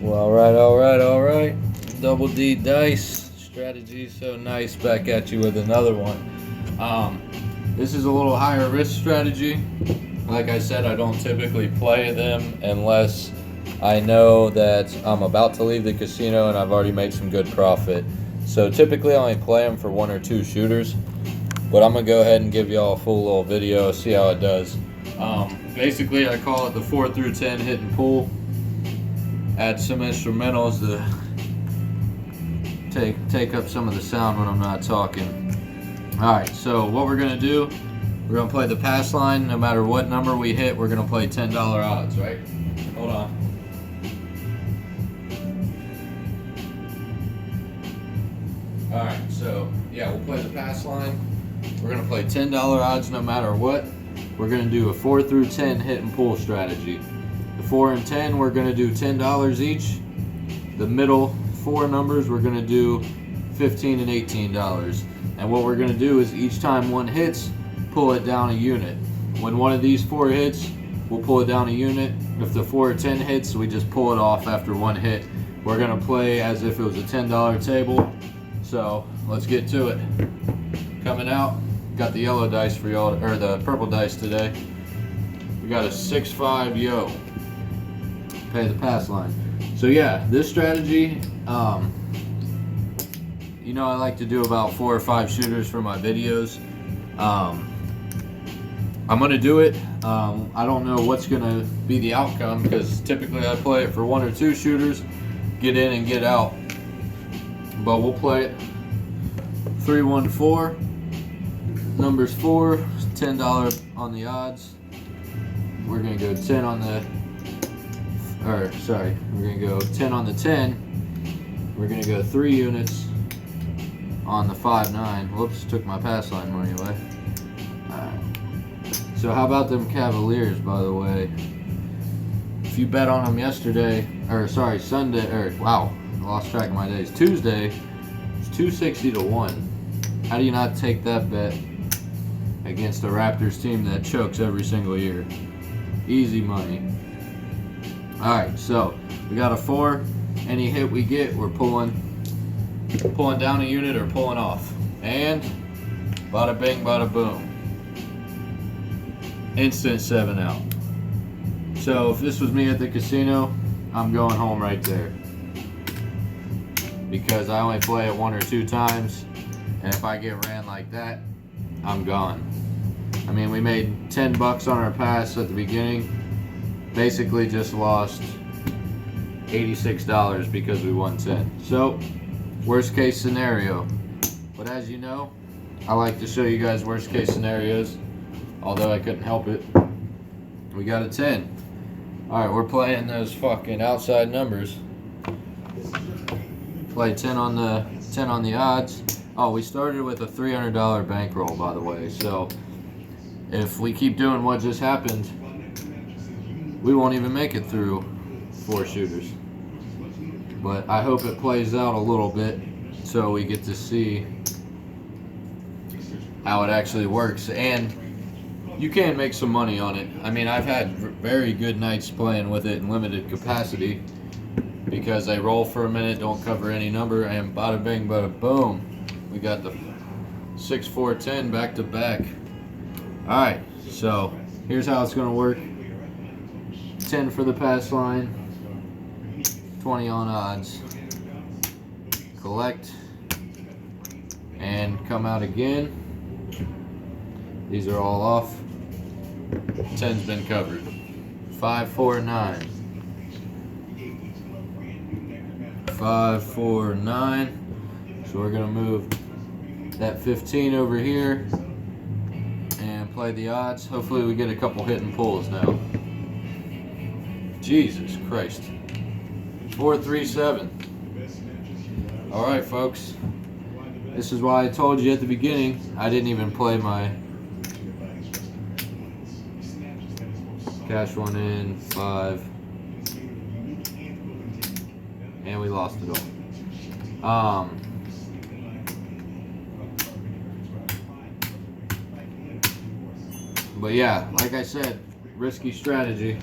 Well, all right. Double D dice strategy, so nice. Back at you with another one. This is a little higher risk strategy. Like I said, I don't typically play them unless I know that I'm about to leave the casino and I've already made some good profit. So typically I only play them for one or two shooters, but I'm gonna go ahead and give y'all a full little video, see how it does. Basically, I call it the 4 through 10 hit and pull. Add some instrumentals to take up some of the sound when I'm not talking. Alright, so what we're gonna do, we're gonna play the pass line. No matter what number we hit, we're gonna play $10 odds, right? Hold on. Alright, so yeah, we'll play the pass line. We're gonna play $10 odds no matter what. We're gonna do a 4 through 10 hit and pull strategy. The 4 and 10, we're gonna do $10 each. The middle four numbers, we're gonna do $15 and $18. And what we're gonna do is each time one hits, pull it down a unit. When one of these four hits, we'll pull it down a unit. If the 4 or 10 hits, we just pull it off after one hit. We're gonna play as if it was a $10 table. So let's get to it. Coming out, got the yellow dice for y'all, or the purple dice today. We got a 6-5 yo. Pay the pass line. So yeah, this strategy, you know, I like to do about 4 or 5 shooters for my videos. I'm gonna do it. I don't know what's gonna be the outcome because typically I play it for 1 or 2 shooters, get in and get out. But we'll play it 3-1-4. Numbers 4, $10 on the odds. We're gonna go 10 on the, or sorry, we're gonna go 10 on the 10. We're gonna go 3 units on the 5-9. Whoops, took my pass line money away. Alright. So how about them Cavaliers, by the way? If you bet on them yesterday, or sorry, Sunday, or wow, I lost track of my days. Tuesday, it's 260 to 1. How do you not take that bet against a Raptors team that chokes every single year? Easy money. Alright, so we got a 4. Any hit we get, we're pulling down a unit or pulling off. And bada bing, bada boom. Instant 7 out. So if this was me at the casino, I'm going home right there. Because I only play it 1 or 2 times. And if I get ran like that, I'm gone. I mean, we made 10 bucks on our pass at the beginning. Basically just lost $86 because we won 10. So, worst case scenario. But as you know, I like to show you guys worst case scenarios. Although I couldn't help it. We got a 10. Alright, we're playing those fucking outside numbers. Play 10 on the odds. Oh, we started with a $300 bankroll, by the way. So if we keep doing what just happened, we won't even make it through 4 shooters. But I hope it plays out a little bit so we get to see how it actually works. And you can make some money on it. I mean, I've had very good nights playing with it in limited capacity because they roll for a minute, don't cover any number, and bada bing, bada boom. We got the 6-4-10 back to back. Alright, so here's how it's going to work. 10 for the pass line, 20 on odds. Collect and come out again. These are all off. 10's been covered. 5-4-9. 5-4-9. So we're gonna move that 15 over here and play the odds. Hopefully we get a couple hit and pulls now. Jesus Christ. 4-3-7. Alright folks. This is why I told you at the beginning I didn't even play my cash one in 5. And we lost it all. But yeah, like I said, risky strategy.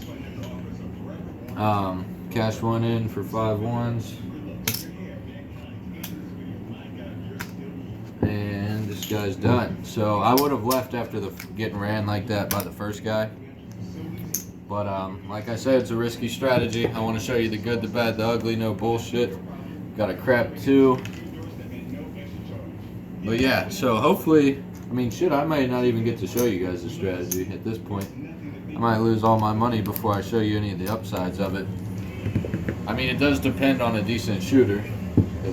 Cash one in for 5 ones. And this guy's done. So I would have left after getting ran like that by the first guy. But like I said, it's a risky strategy. I want to show you the good, the bad, the ugly, no bullshit. Got a crap 2. But yeah, so hopefully, I mean, shit, I might not even get to show you guys the strategy at this point. I might lose all my money before I show you any of the upsides of it. I mean, it does depend on a decent shooter,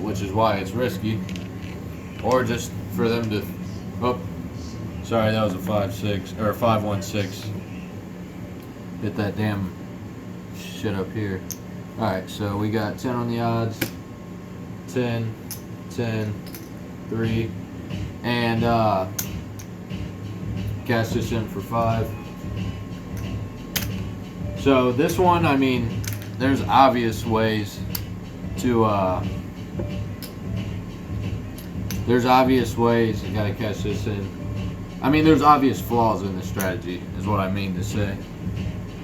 which is why it's risky. Or just for them to, oh, sorry, that was a 5-6, or 5-1-6. Hit that damn shit up here. Alright, so we got 10 on the odds, 10, 10, 3, and cash this in for 5. So this one, I mean, there's obvious ways to, there's obvious ways, you gotta cash this in. I mean, there's obvious flaws in this strategy, is what I mean to say.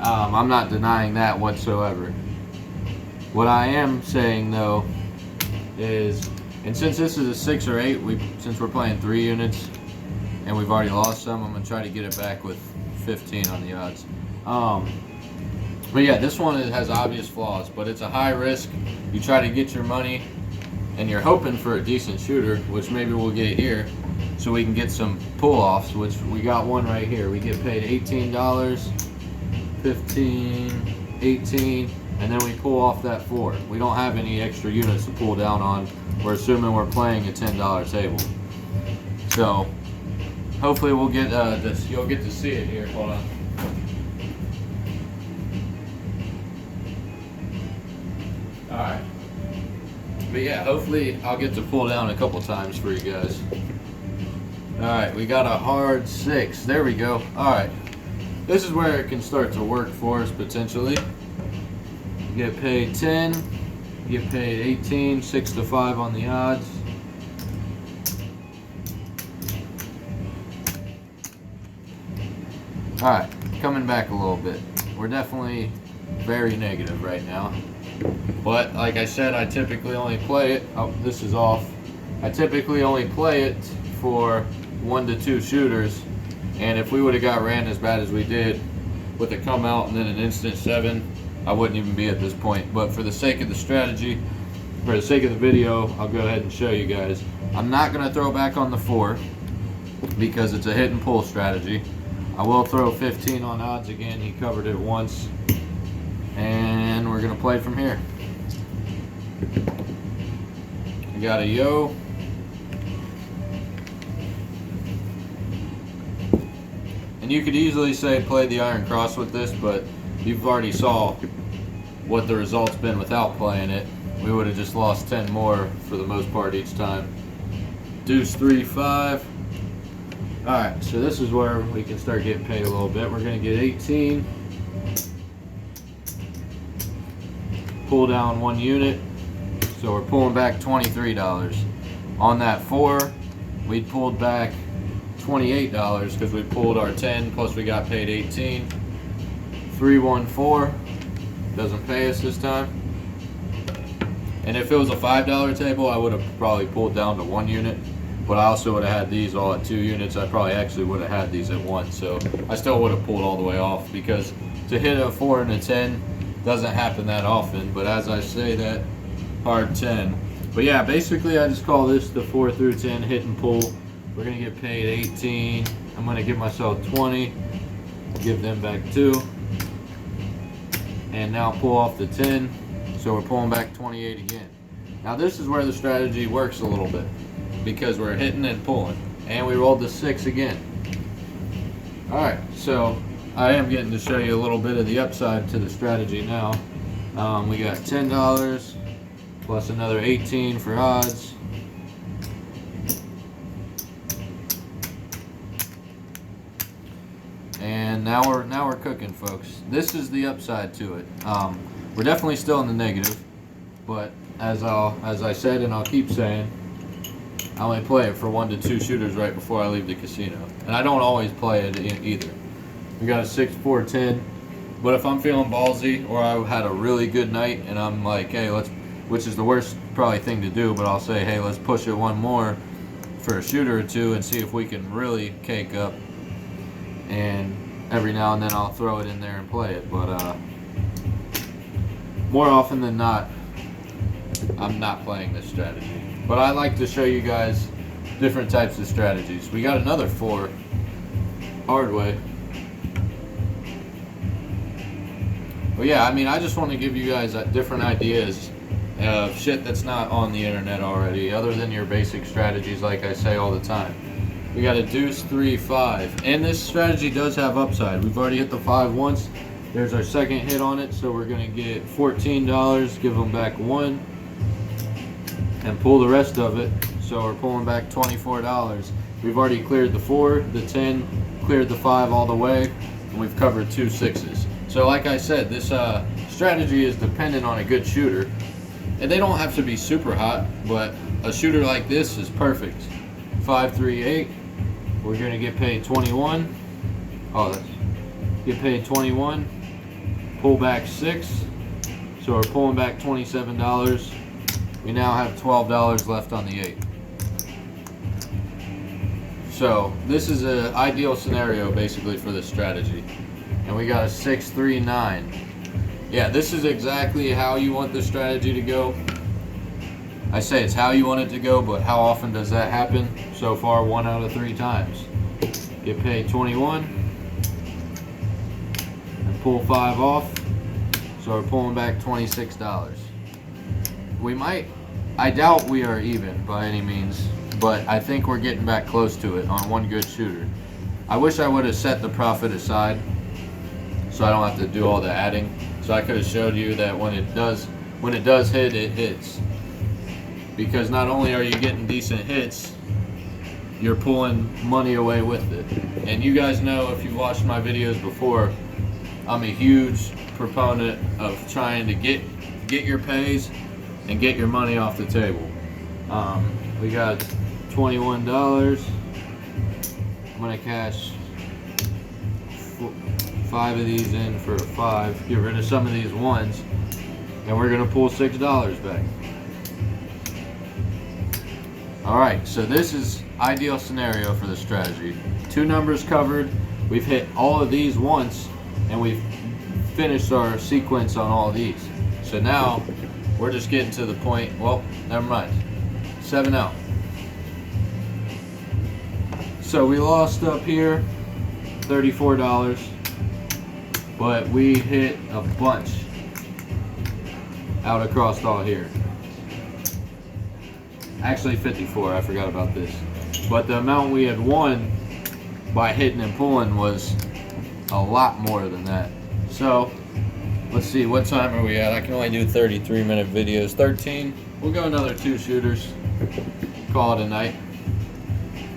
I'm not denying that whatsoever. What I am saying though is, and since this is a 6 or 8, since we're playing 3 units and we've already lost some, I'm gonna try to get it back with 15 on the odds. But yeah, this one has obvious flaws, but it's a high risk. You try to get your money and you're hoping for a decent shooter, which maybe we'll get here, so we can get some pull-offs, which we got one right here. We get paid $18, 15, 18, and then we pull off that 4. We don't have any extra units to pull down on. We're assuming we're playing a $10 table. So hopefully we'll get this. You'll get to see it here. Hold on. All right. But yeah, hopefully I'll get to pull down a couple times for you guys. All right, we got a hard 6. There we go. All right. This is where it can start to work for us potentially. You get paid 10, you get paid 18, 6 to 5 on the odds. Alright, coming back a little bit. We're definitely very negative right now. But like I said, I typically only play it. Oh, this is off. I typically only play it for 1 to 2 shooters. And if we would have got ran as bad as we did with a come out and then an instant 7, I wouldn't even be at this point. But for the sake of the strategy, for the sake of the video, I'll go ahead and show you guys. I'm not going to throw back on the 4 because it's a hit and pull strategy. I will throw 15 on odds again. He covered it once. And we're going to play from here. We got a yo. And you could easily say play the iron cross with this, but you've already saw what the result's been without playing it. We would have just lost 10 more for the most part each time. Deuce 3, 5. Alright, so this is where we can start getting paid a little bit. We're going to get 18. Pull down 1 unit. So we're pulling back $23. On that 4, we pulled back $28 because we pulled our 10 plus we got paid 18. 314 doesn't pay us this time. And if it was a $5 table, I would have probably pulled down to 1 unit, but I also would have had these all at 2 units. I probably actually would have had these at 1, so I still would have pulled all the way off because to hit a 4 and a 10 doesn't happen that often. But as I say that, hard 10. But yeah, basically I just call this the 4 through 10 hit and pull. We're going to get paid 18. I'm going to give myself 20. Give them back 2. And now pull off the 10. So we're pulling back 28 again. Now this is where the strategy works a little bit. Because we're hitting and pulling. And we rolled the 6 again. Alright, so I am getting to show you a little bit of the upside to the strategy now. We got $10 plus another 18 for odds. And now we're cooking, folks. This is the upside to it. We're definitely still in the negative, but as I said and I'll keep saying, I only play it for 1 to 2 shooters right before I leave the casino, and I don't always play it either. We got a 6, 4, 10. But if I'm feeling ballsy or I had a really good night and I'm like, hey, which is the worst probably thing to do, but I'll say, hey, let's push it one more for a shooter or two and see if we can really cake up. And every now and then I'll throw it in there and play it. But more often than not, I'm not playing this strategy. But I like to show you guys different types of strategies. We got another 4 hard way. But yeah, I mean, I just want to give you guys different ideas of shit that's not on the internet already, other than your basic strategies like I say all the time. We got a deuce, 3, 5. And this strategy does have upside. We've already hit the 5 once. There's our second hit on it, so we're going to get $14, give them back 1, and pull the rest of it. So we're pulling back $24. We've already cleared the 4, the 10, cleared the 5 all the way, and we've covered 2 6s. So like I said, this strategy is dependent on a good shooter. And they don't have to be super hot, but a shooter like this is perfect. 5, 3, 8. We're going to get paid 21. Get paid 21. Pull back 6. So we're pulling back $27. We now have $12 left on the 8. So this is an ideal scenario basically for this strategy. And we got a 6, 3, 9. Yeah, this is exactly how you want the strategy to go. I say it's how you want it to go, but how often does that happen? So far, 1 out of 3 times. Get paid 21 and pull 5 off. So we're pulling back $26. I doubt we are even by any means, but I think we're getting back close to it on one good shooter. I wish I would have set the profit aside so I don't have to do all the adding. So I could have showed you that when it does hit, it hits. Because not only are you getting decent hits, you're pulling money away with it. And you guys know, if you've watched my videos before, I'm a huge proponent of trying to get your pays and get your money off the table. We got $21. I'm gonna cash 5 of these in for a 5. Get rid of some of these 1s, and we're gonna pull $6 back. All right, so this is ideal scenario for the strategy. 2 numbers covered. We've hit all of these once, and we've finished our sequence on all of these. So now we're just getting to the point. Well, never mind. 7 out. So we lost up here $34. But we hit a bunch out across all here. Actually 54, I forgot about this. But the amount we had won by hitting and pulling was a lot more than that. So, let's see, what time are we at? I can only do 33-minute videos. 13, we'll go another 2 shooters. Call it a night.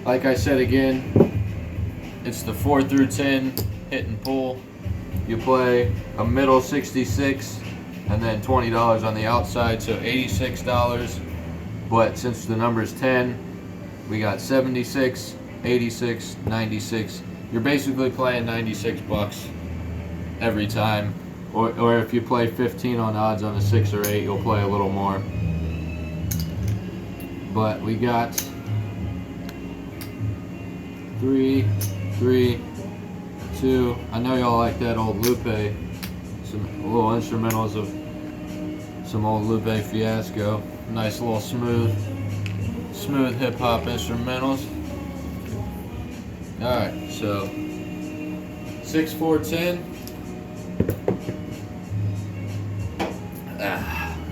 Like I said again, it's the 4 through 10 hit and pull. You play a middle 66 and then $20 on the outside, so $86. But since the number's 10, we got 76, 86, 96. You're basically playing 96 bucks every time. Or if you play 15 on odds on a 6 or 8, you'll play a little more. But we got 3, 3, 2. I know y'all like that old Lupe. Some little instrumentals of some old Lupe Fiasco. Nice little smooth hip hop instrumentals. Alright, so 6, 4, 10.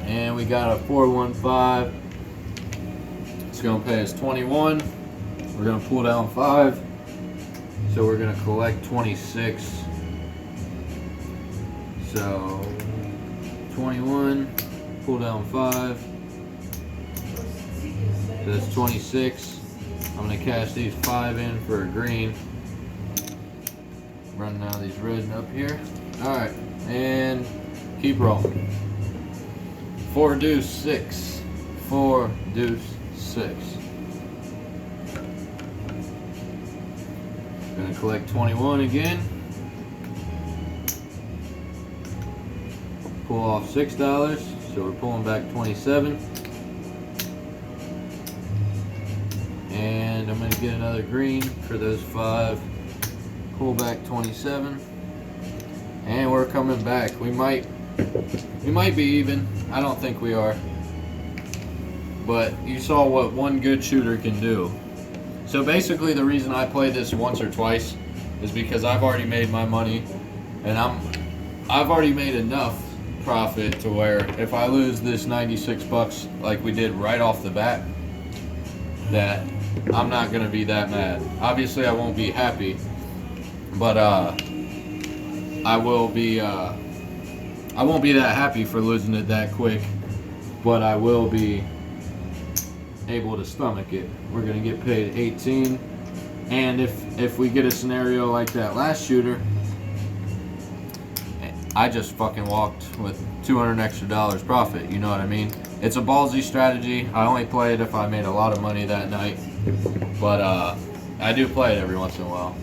And we got a 415. It's gonna pay us 21. We're gonna pull down 5. So we're gonna collect 26. So 21, pull down 5. So that's 26. I'm gonna cash these 5 in for a green. Running out of these reds up here. Alright, and keep rolling. 4 deuce 6. 4 deuce 6. Gonna collect 21 again. pull off $6, so we're pulling back 27. And I'm going to get another green for those 5, pull back 27. And we're coming back. We might be even. I don't think we are. But you saw what one good shooter can do. So basically the reason I play this once or twice is because I've already made my money, and I've already made enough profit to where if I lose this 96 bucks like we did right off the bat, that I'm not gonna be that mad. Obviously I won't be happy, but I won't be that happy for losing it that quick, but I will be able to stomach it. We're gonna get paid 18, and if we get a scenario like that last shooter, I just fucking walked with $200 extra profit. You know what I mean? It's a ballsy strategy. I only play it if I made a lot of money that night, but I do play it every once in a while.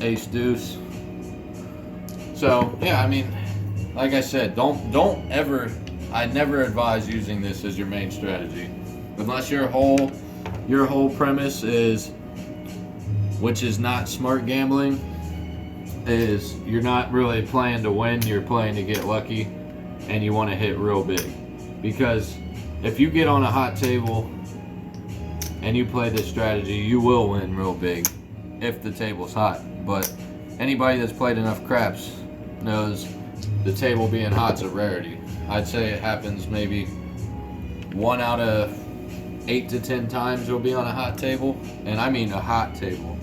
Ace deuce. So yeah, I mean, like I said, don't ever. I never advise using this as your main strategy, unless your whole premise is, which is not smart gambling, is you're not really playing to win, you're playing to get lucky, and you want to hit real big. Because if you get on a hot table and you play this strategy, you will win real big if the table's hot. But anybody that's played enough craps knows the table being hot's a rarity. I'd say it happens maybe 1 out of 8 to 10 times you'll be on a hot table, and I mean a hot table,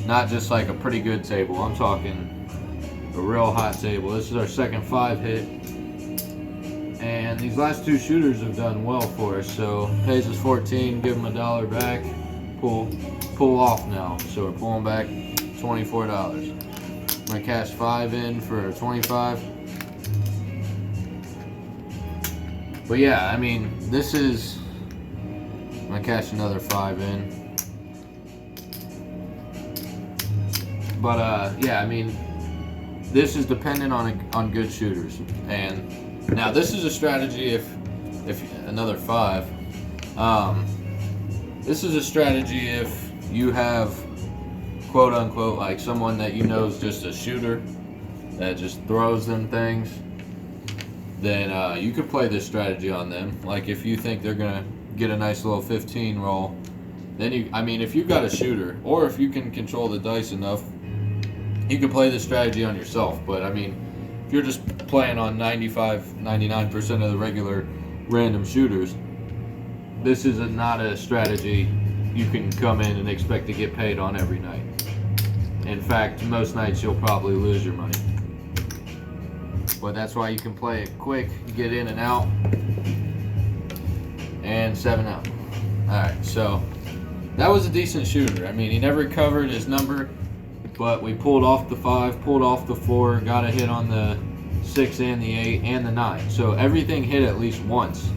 not just like a pretty good table. I'm talking a real hot table. This is our second 5 hit, and these last 2 shooters have done well for us. So pays us 14, give them $1 back, pull off now. So we're pulling back $24. I'm gonna cash 5 in for 25. But yeah, I mean, this is, I'm gonna cash another 5 in. But yeah, I mean, this is dependent on good shooters. And now this is a strategy if another 5. This is a strategy if you have, quote unquote, like someone that you know is just a shooter that just throws them things. Then you could play this strategy on them. Like if you think they're gonna get a nice little 15 roll, then if you've got a shooter, or if you can control the dice enough, you can play this strategy on yourself. But I mean, if you're just playing on 99% of the regular random shooters, this is not a strategy you can come in and expect to get paid on every night. In fact, most nights you'll probably lose your money. But that's why you can play it quick, get in and out, and 7 out. Alright, so that was a decent shooter. I mean, he never covered his number, but we pulled off the 5, pulled off the 4, got a hit on the 6 and the 8 and the 9. So everything hit at least once.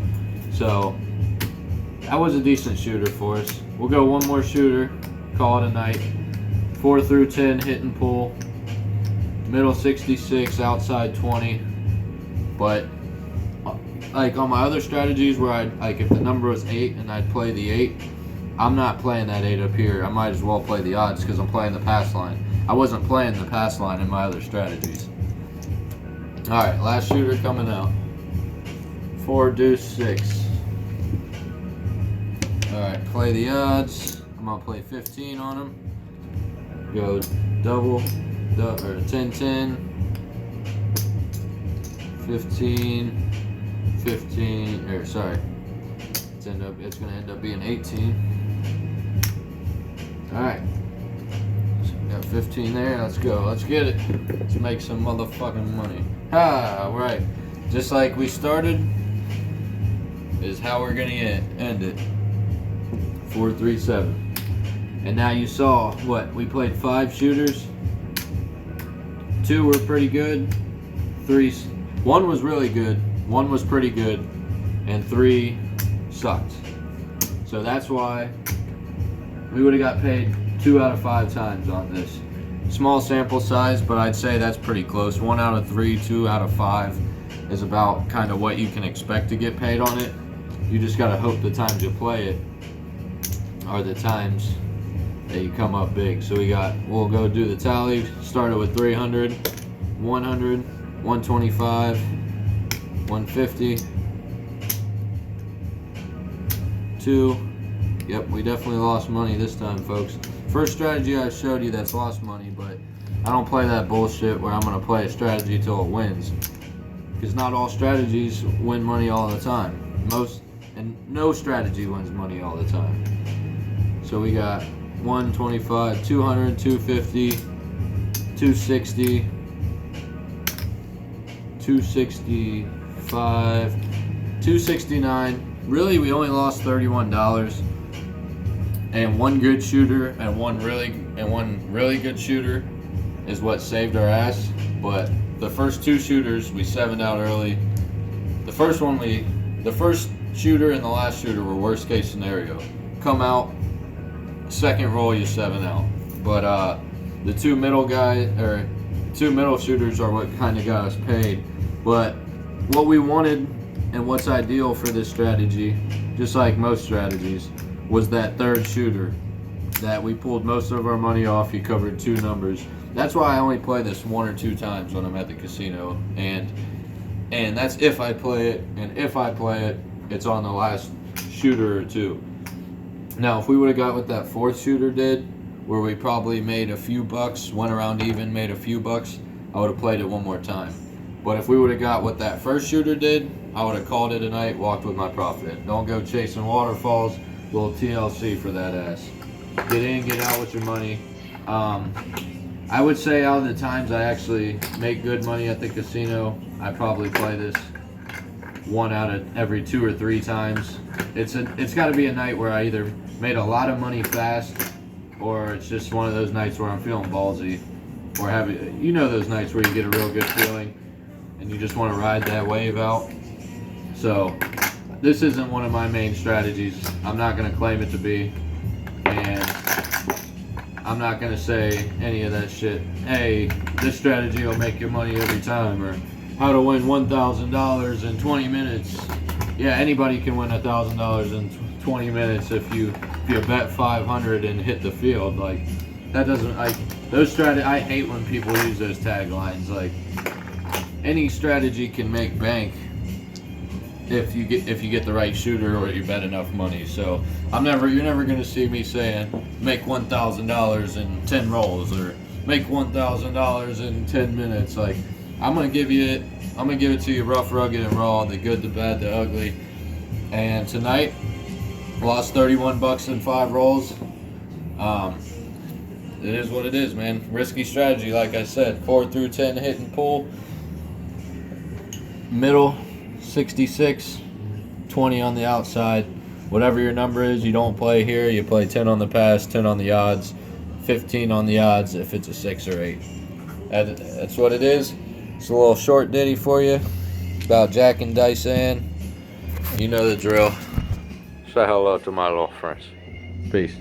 So that was a decent shooter for us. We'll go one more shooter, call it a night. 4 through 10, hit and pull. Middle 66, outside 20. But like on my other strategies where if the number was 8 and I'd play the 8, I'm not playing that 8 up here. I might as well play the odds because I'm playing the pass line. I wasn't playing the pass line in my other strategies. Alright, last shooter coming out. 4 deuce 6. Alright, play the odds. I'm gonna play 15 on them. Go double or 10-10, 15, 15, or sorry, it's gonna end up being 18. Alright, so got 15 there, let's go, let's get it, let's make some motherfucking money. Right, just like we started is how we're gonna end it. 4-3-7. And now you saw what we played 5 shooters. 2 were pretty good, 1 was really good, 1 was pretty good, and 3 sucked. So that's why we would have got paid 2 out of 5 times on this. Small sample size, but I'd say that's pretty close. 1 out of 3, 2 out of 5 is about kind of what you can expect to get paid on it. You just gotta hope the times you play it are the times that you come up big. So we'll go do the tally. Started with 300, 100, 125, 150, 2. Yep, we definitely lost money this time, folks. First strategy I showed you that's lost money, but I don't play that bullshit where I'm gonna play a strategy till it wins. Because not all strategies win money all the time. No strategy wins money all the time. So we got 125, 200, 250, 260, 265, 269. Really, we only lost $31. And one good shooter and one really good shooter is what saved our ass. But the first 2 shooters we 7'd out early. The first shooter and the last shooter were worst case scenario. Come out, second roll you 7 out. But the 2 middle shooters are what kind of got us paid. But what we wanted and what's ideal for this strategy, just like most strategies, was that third shooter that we pulled most of our money off. He covered 2 numbers. That's why I only play this 1 or 2 times when I'm at the casino, and that's if I play it, and if I play it, it's on the last shooter or 2. Now, if we would have got what that 4th shooter did, where we probably made a few bucks, went around even, made a few bucks, I would have played it 1 more time. But if we would have got what that first shooter did, I would have called it a night, walked with my profit. Don't go chasing waterfalls. Little TLC for that ass. Get in, get out with your money. I would say out of the times I actually make good money at the casino, I probably play this 1 out of every 2 or 3 times. It's got to be a night where I either made a lot of money fast, or it's just one of those nights where I'm feeling ballsy, or those nights where you get a real good feeling and you just want to ride that wave out. So this isn't one of my main strategies. I'm not going to claim it to be, and I'm not going to say any of that shit. Hey, this strategy will make you money every time, or how to win $1,000 in 20 minutes. Yeah, anybody can win $1,000 in 20 minutes if you bet 500 and hit the field. Like, that doesn't, I hate when people use those taglines. Like, any strategy can make bank if you get the right shooter or you bet enough money. So you're never gonna see me saying make $1,000 in 10 rolls or make $1,000 in 10 minutes. Like, I'm gonna give it to you rough, rugged, and raw, the good, the bad, the ugly. And tonight, lost 31 bucks in 5 rolls. It is what it is, man. Risky strategy, like I said. 4 through 10 hit and pull. Middle 66, 20 on the outside. Whatever your number is, you don't play here. You play 10 on the pass, 10 on the odds, 15 on the odds if it's a 6 or 8. That's what it is. It's a little short ditty for you about Jack and Dyson. You know the drill. Say hello to my little friends. Peace.